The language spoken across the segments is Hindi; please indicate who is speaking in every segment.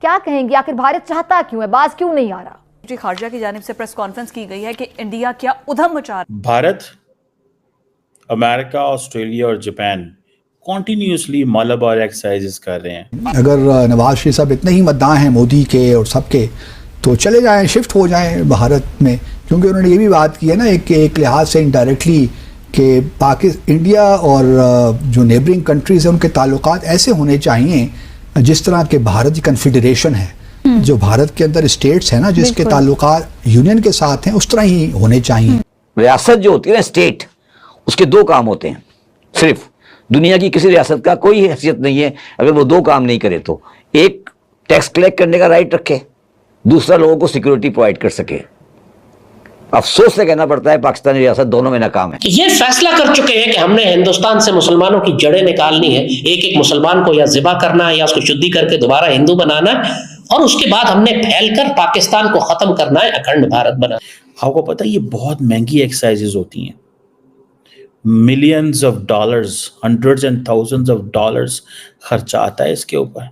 Speaker 1: क्या कहेंगे, आखिर भारत चाहता क्यों है, बाज क्यों नहीं आ रहा?
Speaker 2: खारजा की जानिब से प्रेस कॉन्फ्रेंस की गई है कि इंडिया क्या उधम मचा रहा है।
Speaker 3: भारत, अमेरिका, ऑस्ट्रेलिया और जापान कॉन्टिन्यूसली मालाबार एक्सरसाइजेस कर रहे हैं।
Speaker 4: अगर नवाज शरीफ साहब इतने ही मद्दाह हैं मोदी के और सबके, तो चले जाएं, शिफ्ट हो जाएं भारत में, क्योंकि उन्होंने ये भी बात की है ना एक लिहाज से इनडायरेक्टली कि इंडिया और जो नेबरिंग कंट्रीज हैं उनके ताल्लुकात ऐसे होने चाहिए जिस तरह के भारत की कन्फेडरेशन है, जो भारत के अंदर स्टेट्स हैं ना जिसके ताल्लुकात यूनियन के साथ हैं, उस तरह ही होने चाहिए।
Speaker 5: रियासत जो होती है ना, स्टेट, उसके दो काम होते हैं सिर्फ। दुनिया की किसी रियासत का कोई हैसियत नहीं है अगर वो दो काम नहीं करे तो, एक टैक्स कलेक्ट करने का राइट रखे, दूसरा लोगों को सिक्योरिटी प्रोवाइड कर सके। अफसोस से कहना पड़ता है पाकिस्तानी रियासत दोनों में नाकाम है।
Speaker 6: ये फैसला कर चुके हैं कि हमने हिंदुस्तान से मुसलमानों की जड़ें निकालनी है, एक एक मुसलमान को या ज़िबा करना है या उसको शुद्धि करके दोबारा हिंदू बनाना है, और उसके बाद हमने फैलकर पाकिस्तान को खत्म करना है, अखंड भारत बनाना।
Speaker 3: आपको पता है ये बहुत महंगी एक्सरसाइजेज होती हैं, millions of dollars, hundreds and thousands of dollars खर्चा आता है इसके ऊपर।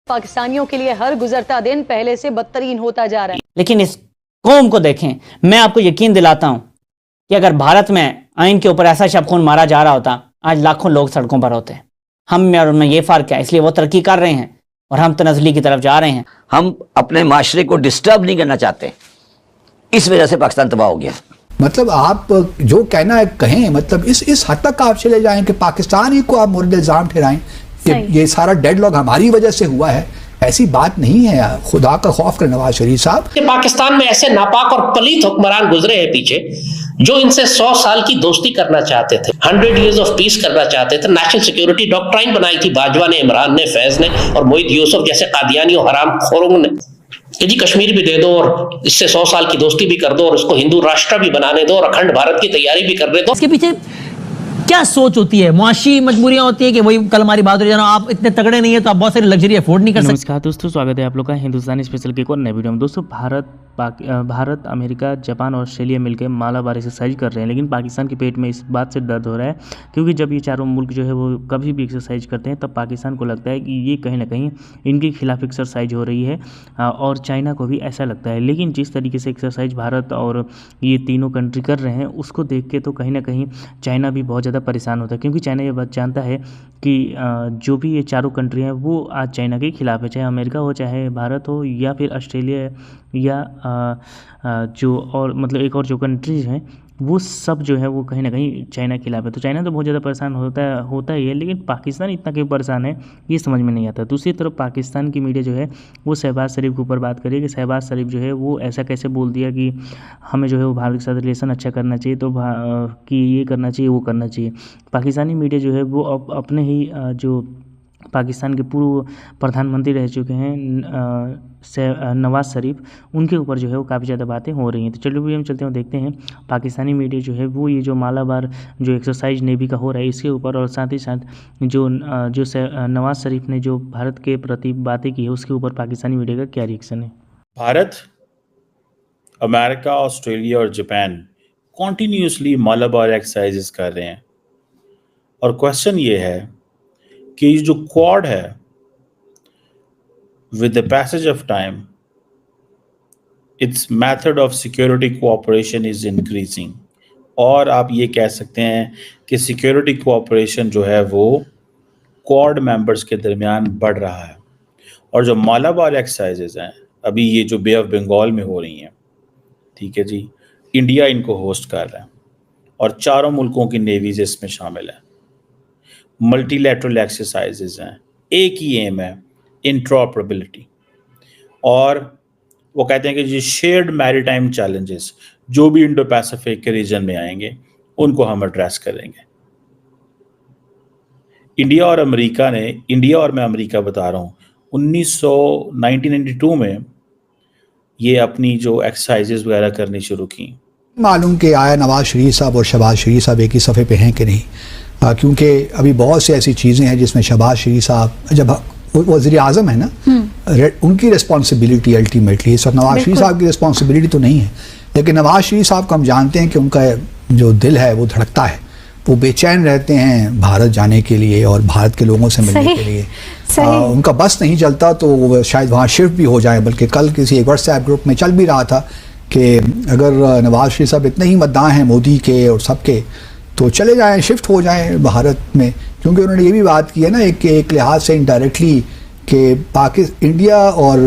Speaker 7: पाकिस्तानियों के लिए हर गुजरता दिन पहले से बदतरीन होता जा रहा है।
Speaker 8: लेकिन इस कौम को देखें, मैं आपको यकीन दिलाता हूं कि अगर भारत में आइन के ऊपर ऐसा शब खून मारा जा रहा होता, आज लाखों लोग सड़कों पर होते। हम में और उनमें ये फर्क है, इसलिए वो तरक्की कर रहे हैं और हम तनज़ली की तरफ जा रहे हैं।
Speaker 5: हम अपने माशरे को डिस्टर्ब नहीं करना चाहते, इस वजह से पाकिस्तान तबाह हो गया।
Speaker 4: मतलब आप जो कहना है कहें, मतलब इस हद तक आप चले जाएं कि पाकिस्तान ही को आप मुर्द इल्जाम ठहराएं कि ये सारा डेडलॉक हमारी वजह से हुआ है। ऐसी बात नहीं है, खुदा का खौफ कर नवाज शरीफ साहब।
Speaker 6: कि पाकिस्तान में ऐसे नापाक और पलीत हुक्मरान गुजरे हैं पीछे, जो इनसे 100 साल की दोस्ती करना चाहते थे, 100 years ऑफ पीस करना चाहते थे। नेशनल सिक्योरिटी डॉक्ट्राइन बनाई थी बाजवा ने, इमरान ने, फैज ने और मोहित यूसुफ जैसे कादियानियों हराम खोरों ने कि जी कश्मीर भी दे दो और इससे 100 साल की दोस्ती भी कर दो और इसको हिंदू राष्ट्र भी बनाने दो और अखंड भारत की तैयारी भी करने दो।
Speaker 9: इसके पीछे क्या सोच होती है? मुआशी मजबूरियां होती है कि वही कल हमारी बात हो जाना, आप इतने तगड़े नहीं है तो आप बहुत सारी लग्जरी अफोर्ड नहीं कर सकते।
Speaker 10: नमस्कार दोस्तों, स्वागत है आप लोग का हिंदुस्तानी स्पेशल के एक और नए वीडियो में। दोस्तों भारत, अमेरिका, जापान और ऑस्ट्रेलिया मिलकर मालाबार एक्सरसाइज कर रहे हैं, लेकिन पाकिस्तान के पेट में इस बात से दर्द हो रहा है क्योंकि जब ये चारों मुल्क जो है वो कभी भी एक्सरसाइज करते हैं तब पाकिस्तान को लगता है कि ये कहीं ना कहीं इनके खिलाफ एक्सरसाइज हो रही है, और चाइना को भी ऐसा लगता है। लेकिन जिस तरीके से एक्सरसाइज भारत और ये तीनों कंट्री कर रहे हैं उसको देख के तो कहीं ना कहीं चाइना भी बहुत ज़्यादा परेशान होता है, क्योंकि चाइना ये बात जानता है कि जो भी ये चारों कंट्री हैं वो आज चाइना के खिलाफ है, चाहे अमेरिका हो, चाहे भारत हो, या फिर ऑस्ट्रेलिया या जो और मतलब एक और जो कंट्रीज हैं वो सब जो है वो कहीं ना कहीं चाइना के खिलाफ है। तो चाइना तो बहुत ज़्यादा परेशान होता ही है, लेकिन पाकिस्तान इतना क्यों परेशान है ये समझ में नहीं आता। दूसरी तरफ पाकिस्तान की मीडिया जो है वो शहबाज शरीफ के ऊपर बात करिए कि शहबाज शरीफ जो है वो ऐसा कैसे बोल दिया कि हमें जो है वो भारत के साथ रिलेशन अच्छा करना चाहिए, तो कि ये करना चाहिए वो करना चाहिए। पाकिस्तानी मीडिया जो है वो अपने ही जो पाकिस्तान के पूर्व प्रधानमंत्री रह चुके हैं नवाज शरीफ, उनके ऊपर जो है वो काफ़ी ज़्यादा बातें हो रही हैं। तो चलिए हम चलते हैं, देखते हैं पाकिस्तानी मीडिया जो है वो ये जो मालाबार जो एक्सरसाइज नेवी का हो रहा है इसके ऊपर, और साथ ही साथ जो नवाज शरीफ ने जो भारत के प्रति बातें की है उसके ऊपर पाकिस्तानी मीडिया का क्या रिएक्शन है। भारत,
Speaker 3: अमेरिका, ऑस्ट्रेलिया और जापान कॉन्टिन्यूसली मालाबार एक्सरसाइजेस कर रहे हैं, और क्वेश्चन ये है कि जो क्वाड है, with the passage of time, its method of security cooperation is increasing, और आप ये कह सकते हैं कि सिक्योरिटी कोऑपरेशन जो है वो क्वाड मेंबर्स के दरमियान बढ़ रहा है। और जो मालाबार एक्सरसाइजेज हैं अभी ये जो बे ऑफ बंगाल में हो रही हैं, ठीक है जी, इंडिया इनको होस्ट कर रहा है और चारों मुल्कों की नेवीज इसमें शामिल है। मल्टीलैटरल एक्सरसाइजेज हैं, एक ही एम है, इंट्रॉपरेबिलिटी, और वो कहते हैं कि जो शेयर्ड मैरीटाइम चैलेंजेस जो भी इंडो पैसिफिक के रीजन में आएंगे उनको हम एड्रेस करेंगे। इंडिया और मैं अमेरिका बता रहा हूँ, 1992 में ये अपनी जो एक्सरसाइजेज वगैरह करनी शुरू की।
Speaker 4: मालूम कि आया नवाज शरीफ साहब और शहबाज शरीफ साहब एक ही सफ़े पे हैं कि नहीं, क्योंकि अभी बहुत सी ऐसी चीज़ें हैं जिसमें शहबाज शरीफ साहब जब वज़ीर आज़म है ना, उनकी रिस्पॉन्सिबिलिटी अल्टीमेटली, इस वक्त नवाज शरीफ साहब की रिस्पॉन्सिबिलिटी तो नहीं है, लेकिन नवाज शरीफ साहब को हम जानते हैं कि उनका जो दिल है वो धड़कता है, वो बेचैन रहते हैं भारत जाने के लिए और भारत के लोगों से मिलने के लिए। उनका बस नहीं चलता तो वो शायद वहाँ शिफ्ट भी हो जाए। बल्कि कल किसी एक व्हाट्सएप ग्रुप में चल भी रहा था कि अगर नवाज शरीफ साहब इतने ही मद्दाह हैं मोदी के और सबके, तो चले जाएं, शिफ्ट हो जाएं भारत में। क्योंकि उन्होंने ये भी बात की है ना एक लिहाज से इनडायरेक्टली कि इंडिया और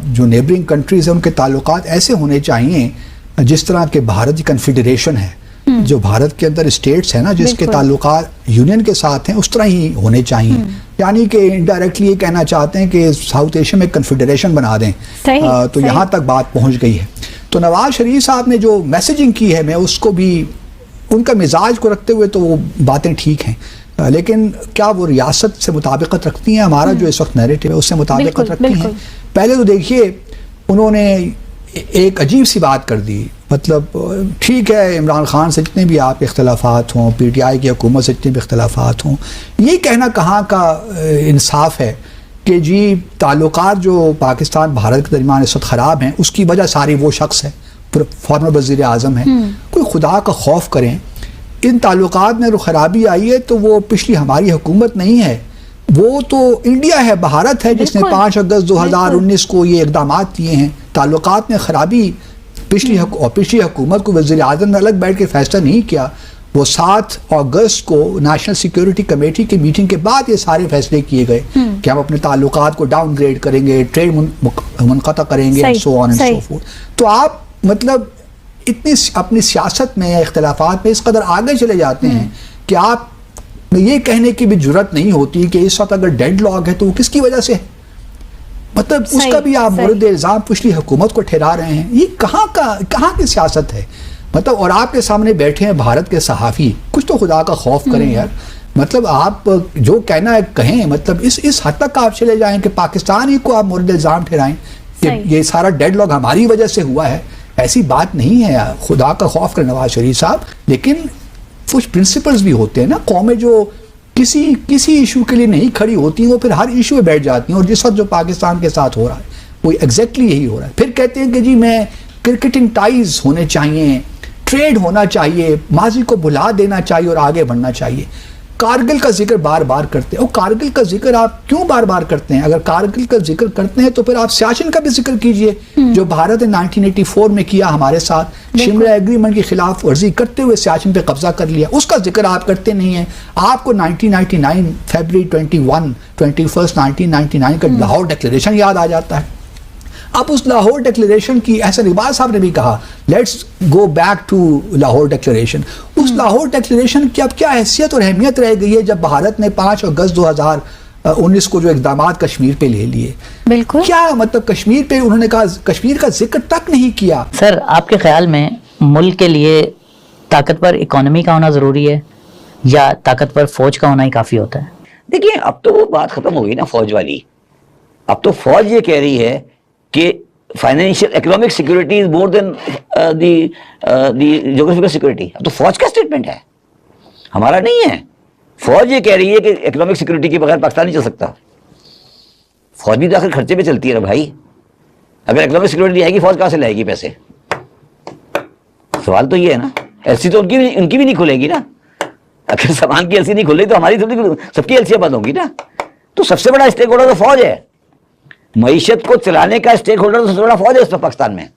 Speaker 4: जो नेबरिंग कंट्रीज़ हैं उनके ताल्लुकात ऐसे होने चाहिए जिस तरह के भारत की कन्फेडरेशन है, जो भारत के अंदर स्टेट्स हैं ना जिसके ताल्लुकात यूनियन के साथ हैं, उस तरह ही होने चाहिए। यानी कि इनडायरेक्टली ये कहना चाहते हैं कि साउथ एशिया में कन्फेडरेशन बना दें। तो यहाँ तक बात पहुँच गई है। तो नवाज शरीफ साहब ने जो मैसेजिंग की है, मैं उसको भी उनका मिजाज को रखते हुए तो वो बातें ठीक हैं, लेकिन क्या वो रियासत से मुताबिकत रखती हैं? हमारा जो इस वक्त नैरेटिव है उससे मुताबिकत रखती हैं? पहले तो देखिए उन्होंने एक अजीब सी बात कर दी। मतलब ठीक है, इमरान खान से जितने भी आपके इख्तलाफात हों, PTI की हुकूमत से जितने भी इख्तलाफात हों, ये कहना कहाँ का इंसाफ है कि जी ताल्लुकात जो पाकिस्तान भारत के दरमियान इस वक्त ख़राब हैं उसकी वजह सारी वो शख्स है, फॉर्मर वज़ीर आज़म है। कोई खुदा का खौफ करें, इन ताल्लुकात में जो ख़राबी आई है तो वो पिछली हमारी हुकूमत नहीं है, वो तो इंडिया है, भारत है जिसने 5 अगस्त 2019 को ये इक़दाम किए हैं। ताल्लुकात में ख़राबी पिछली हुकूमत को वज़ीर आज़म ने अलग बैठ के फैसला नहीं किया, वो 7 अगस्त को नेशनल सिक्योरिटी कमेटी की मीटिंग के बाद ये सारे फैसले किए गए कि हम अपने ताल्लुकात को डाउनग्रेड करेंगे, ट्रेड मुनक़ता करेंगे, so on and so fourth. तो आप मतलब इतनी अपनी सियासत में इख्तलाफात में इस कदर आगे चले जाते हैं कि आप ये कहने की भी जुर्रत नहीं होती कि इस वक्त अगर डेडलॉक है तो वो किसकी वजह से है। मतलब उसका भी आप मुर्द इल्ज़ाम पिछली हुकूमत को ठहरा रहे हैं। ये कहाँ की सियासत है? मतलब और आपके सामने बैठे हैं भारत के सहाफ़ी, कुछ तो खुदा का खौफ करें यार। मतलब आप जो कहना है कहें, मतलब इस हद तक आप चले जाएं कि पाकिस्तान ही को आप मुर्द इल्ज़ाम ठहराएं कि ये सारा डेडलॉक हमारी वजह से हुआ है। ऐसी बात नहीं है यार, खुदा का खौफ करें नवाज शरीफ साहब। लेकिन कुछ प्रिंसिपल्स भी होते हैं ना, कौमें जो किसी इशू के लिए नहीं खड़ी होती हैं वो फिर हर इशू में बैठ जाती हैं। और जिस वक्त जो पाकिस्तान के साथ हो रहा है वो एग्जैक्टली यही हो रहा है। फिर कहते हैं कि जी मैं क्रिकेटिंग टाइज होने चाहिए, ट्रेड होना चाहिए, माजी को भुला देना चाहिए और आगे बढ़ना चाहिए। कारगिल का जिक्र बार बार करते हैं। और कारगिल का जिक्र आप क्यों बार बार करते हैं? अगर कारगिल का जिक्र करते हैं तो फिर आप सियाचिन का भी जिक्र कीजिए, जो भारत ने 1984 में किया हमारे साथ, शिमला एग्रीमेंट की खिलाफ वर्जी करते हुए सियाचिन पे कब्जा कर लिया। उसका जिक्र आप करते नहीं हैं। आपको 1999 फरवरी 21 1999 का लाहौर डिक्लेरेशन याद आ जाता है। अब उस लाहौर डिक्लेरेशन की एहसन इकबाल साहब ने भी कहा let's go back to Lahore declaration. उस लाहौर डिक्लेरेशन की अब क्या हैसियत और अहमियत रह गई है जब भारत ने 5 अगस्त 2019 को जो इक़दाम कश्मीर पे ले लिए?
Speaker 1: बिल्कुल,
Speaker 4: क्या मतलब कश्मीर पे उन्होंने कहा, कश्मीर का जिक्र तक नहीं किया।
Speaker 11: सर आपके ख्याल में मुल्क के लिए ताकतवर इकोनॉमी का होना जरूरी है या ताकतवर फौज का होना ही काफी होता है?
Speaker 5: देखिए अब तो वो बात खत्म हो गई ना फौज वाली। अब तो फौज ये कह रही है कि financial economic security is more than the geographical security. अब तो फौज का स्टेटमेंट है, हमारा नहीं है। फौज ये कह रही है कि इकोनॉमिक सिक्योरिटी के बगैर पाकिस्तान नहीं चल सकता। फौज भी तो आखिर खर्चे पे चलती है ना भाई। अगर इकोनॉमिक सिक्योरिटी नहीं आएगी फौज कहां से लाएगी पैसे? सवाल तो ये है ना। एलसी तो उनकी भी नहीं खुलेगी ना। अगर सामान की एलसी नहीं खुलेगी तो हमारी सबकी एलसियां बंद होंगी ना। तो सबसे बड़ा स्टेक होल्डर तो फौज है। मईशत को चलाने का स्टेक होल्डर तो सबसे बड़ा फौज है इस पाकिस्तान में।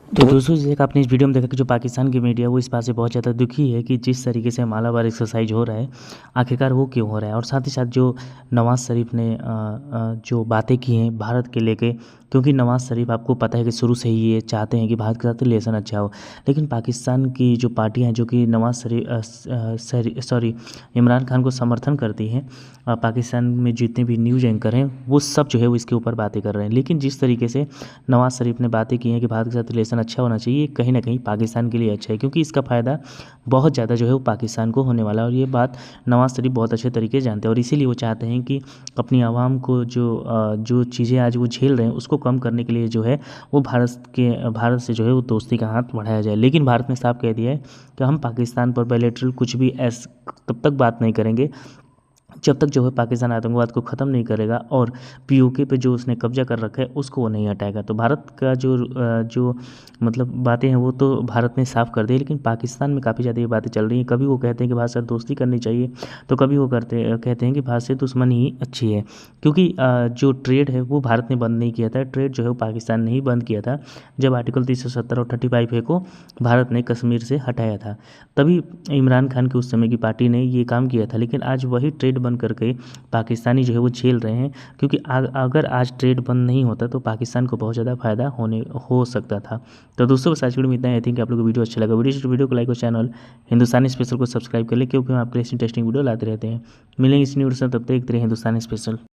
Speaker 10: तो दोस्तों जैसे आपने इस वीडियो में देखा कि जो पाकिस्तान की मीडिया वो इस बात से बहुत ज़्यादा दुखी है कि जिस तरीके से मालाबार एक्सरसाइज हो रहा है आखिरकार वो क्यों हो रहा है। और साथ ही साथ जो नवाज़ शरीफ ने जो बातें की हैं भारत के लेके, क्योंकि नवाज़ शरीफ आपको पता है कि शुरू से ही ये चाहते हैं कि भारत के साथ रिलेशन अच्छा हो, लेकिन पाकिस्तान की जो पार्टियां हैं जो कि नवाज़ इमरान खान को समर्थन करती हैं, पाकिस्तान में जितने भी न्यूज़ एंकर हैं वो सब जो है वो इसके ऊपर बातें कर रहे हैं। लेकिन जिस तरीके से नवाज़ शरीफ ने बातें की हैं कि भारत के साथ रिलेशन अच्छा होना चाहिए, कहीं ना कहीं पाकिस्तान के लिए अच्छा है, क्योंकि इसका फ़ायदा बहुत ज़्यादा जो है वो पाकिस्तान को होने वाला है। और ये बात नवाज़ शरीफ बहुत अच्छे तरीके से जानते हैं और इसीलिए वो चाहते हैं कि अपनी आवाम को जो चीज़ें आज वो झेल रहे हैं उसको कम करने के लिए जो है वो भारत से जो है वो दोस्ती का हाथ बढ़ाया जाए। लेकिन भारत ने साफ कह दिया है कि हम पाकिस्तान पर बायलैटरल कुछ भी तब तक बात नहीं करेंगे जब तक जो है पाकिस्तान आतंकवाद को ख़त्म नहीं करेगा और पीओके पे जो उसने कब्जा कर रखा है उसको वो नहीं हटाएगा। तो भारत का जो मतलब बातें हैं वो तो भारत ने साफ कर दी, लेकिन पाकिस्तान में काफ़ी ज़्यादा ये बातें चल रही हैं। कभी वो कहते हैं कि भारत से दोस्ती करनी चाहिए, तो कभी वो कहते हैं कि भारत से दुश्मनी ही अच्छी है, क्योंकि जो ट्रेड है वो भारत ने बंद नहीं किया था। ट्रेड जो है वो पाकिस्तान ने ही बंद किया था जब आर्टिकल 370 और 35A को भारत ने कश्मीर से हटाया था, तभी इमरान खान की उस समय की पार्टी ने ये काम किया था। लेकिन आज वही ट्रेड बंद करके पाकिस्तानी जो है वो झेल रहे हैं, क्योंकि अगर आज ट्रेड बंद नहीं होता तो पाकिस्तान को बहुत ज़्यादा फायदा हो सकता था। तो दोस्तों बस आज वीडियो में इतना ही। आई थिंक आप लोगों को वीडियो अच्छा लगा। वीडियो को लाइक और चैनल हिंदुस्तानी स्पेशल को सब्सक्राइब कर ले, क्योंकि हम आपके लिए इंटरेस्टिंग वीडियो लाते रहते हैं। मिलेंगे इस न्यूज़ से, तब तक एक तरह हिंदुस्तानी स्पेशल।